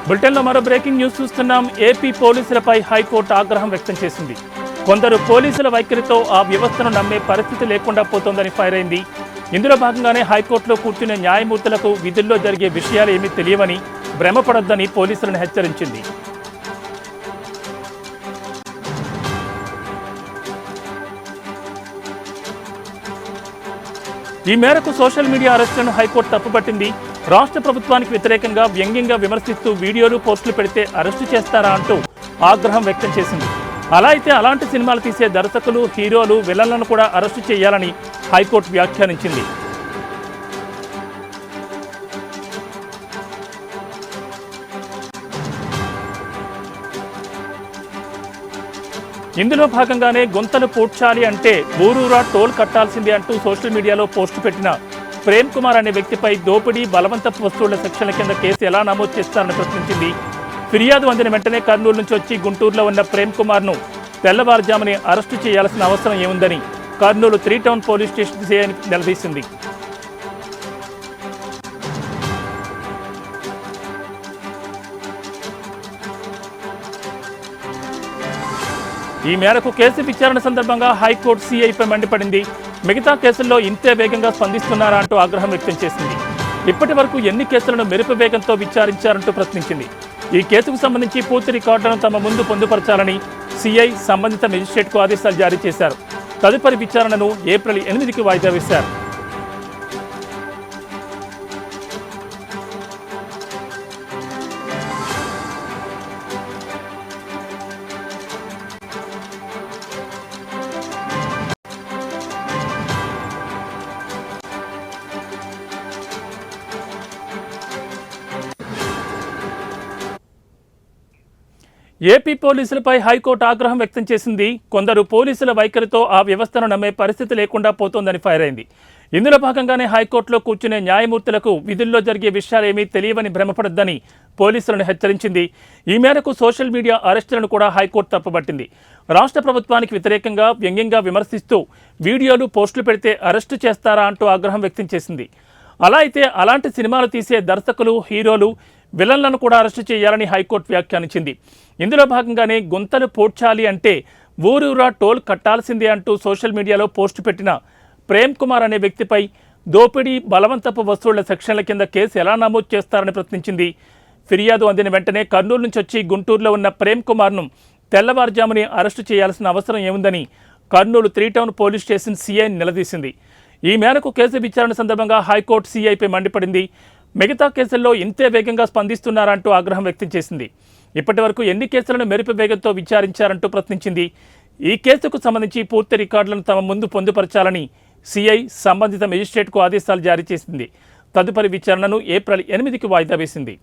బులెటిన్లో మరో breaking news చూస్తున్నాం. ఏపీ పోలీసులపై హైకోర్టు ఆగ్రహం వ్యక్తం చేసింది. కొందరు పోలీసుల వైఖరితో ఆ వ్యవస్థను నమ్మే పరిస్థితి లేకుండా పోతోందని ఫైర్ అయింది. ఇందులో భాగంగానే హైకోర్టులో కూర్చున్న న్యాయమూర్తులకు విధుల్లో జరిగే విషయాలు ఏమీ తెలియవని, భ్రమపడొద్దని పోలీసులను హెచ్చరించింది. ఈ మేరకు సోషల్ మీడియా అరెస్టులను హైకోర్టు తప్పుపట్టింది. రాష్ట్ర ప్రభుత్వానికి వ్యతిరేకంగా వ్యంగ్యంగా విమర్శిస్తూ వీడియోలు, పోస్టులు పెడితే అరెస్టు చేస్తారా అంటూ ఆగ్రహం వ్యక్తం చేసింది. అలా అయితే అలాంటి సినిమాలు తీసే దర్శకులు, హీరోలు, విలన్లను కూడా అరెస్టు చేయాలని హైకోర్టు వ్యాఖ్యానించింది. ఇందులో భాగంగానే గుంతలు పూడ్చాలి అంటే ఊరూరా టోల్ కట్టాల్సిందే అంటూ సోషల్ మీడియాలో పోస్టు పెట్టిన ప్రేమ్ కుమార్ అనే వ్యక్తిపై దోపిడీ, బలవంతపు వస్తువుల సెక్షన్ల కింద కేసు ఎలా నమోదు చేస్తారని ప్రశ్నించింది. ఫిర్యాదు అందిన వెంటనే కర్నూలు నుంచి వచ్చి గుంటూరులో ఉన్న ప్రేమ్ కుమార్ను తెల్లవారుజామునే అరెస్టు చేయాల్సిన అవసరం ఏముందని కర్నూలు 3 టౌన్ పోలీస్ స్టేషన్ సిఐని నిలదీసింది. ఈ మేరకు కేసు విచారణ సందర్భంగా హైకోర్టు సిఐపై మండిపడింది. మిగతా కేసుల్లో ఇంతే వేగంగా స్పందిస్తున్నారా అంటూ ఆగ్రహం వ్యక్తం చేసింది. ఇప్పటి వరకు ఎన్ని కేసులను మెరుపు వేగంతో విచారించారంటూ ప్రశ్నించింది. ఈ కేసుకు సంబంధించి పూర్తి రికార్డులను తమ ముందు పొందుపరచాలని సిఐ సంబంధిత మెజిస్ట్రేట్కు ఆదేశాలు జారీ చేశారు. తదుపరి విచారణను ఏప్రిల్ 8కి వాయిదా వేశారు. ఏపీ పోలీసులపై హైకోర్టు ఆగ్రహం వ్యక్తం చేసింది. కొందరు పోలీసుల వైఖరితో ఆ వ్యవస్థను నమ్మే పరిస్థితి లేకుండా పోతోందని ఫైర్ అయింది. ఇందులో భాగంగానే హైకోర్టులో కూర్చునే న్యాయమూర్తులకు విధుల్లో జరిగే విషయాలేమీ తెలియవని భ్రమపడొద్దని పోలీసులను హెచ్చరించింది. ఈ మేరకు సోషల్ మీడియా అరెస్టులను కూడా హైకోర్టు తప్పుపట్టింది. రాష్ట్ర ప్రభుత్వానికి వ్యతిరేకంగా వ్యంగ్యంగా విమర్శిస్తూ వీడియోలు, పోస్టులు పెడితే అరెస్టు చేస్తారా అంటూ ఆగ్రహం వ్యక్తం చేసింది. అలా అయితే అలాంటి సినిమాలు తీసే దర్శకులు, హీరోలు, విలన్లను కూడా అరెస్టు చేయాలని హైకోర్టు వ్యాఖ్యానించింది. ఇందులో భాగంగానే గుంతలు పూడ్చాలి అంటే ఊరూరా టోల్ కట్టాల్సిందే అంటూ సోషల్ మీడియాలో పోస్టు పెట్టిన ప్రేమ్ కుమార్ అనే వ్యక్తిపై దోపిడీ, బలవంతపు వస్తువుల సెక్షన్ల కింద కేసు ఎలా నమోదు చేస్తారని ప్రశ్నించింది. ఫిర్యాదు అందిన వెంటనే కర్నూలు నుంచి వచ్చి గుంటూరులో ఉన్న ప్రేమ్ కుమార్ను తెల్లవారుజామునే అరెస్టు చేయాల్సిన అవసరం ఏముందని కర్నూలు 3 టౌన్ పోలీస్ స్టేషన్ సిఐని నిలదీసింది. ఈ మేరకు కేసు విచారణ సందర్భంగా హైకోర్టు సిఐపై మండిపడింది. మిగతా కేసుల్లో ఇంతే వేగంగా స్పందిస్తున్నారంటూ ఆగ్రహం వ్యక్తం చేసింది. ఇప్పటి వరకు ఎన్ని కేసులను మెరుపు వేగంతో విచారించారంటూ ప్రశ్నించింది. ఈ కేసుకు సంబంధించి పూర్తి రికార్డులను తమ ముందు పొందుపరచాలని సిఐ సంబంధిత మెజిస్ట్రేట్కు ఆదేశాలు జారీ చేసింది. తదుపరి విచారణను ఏప్రిల్ 8కి వాయిదా వేసింది.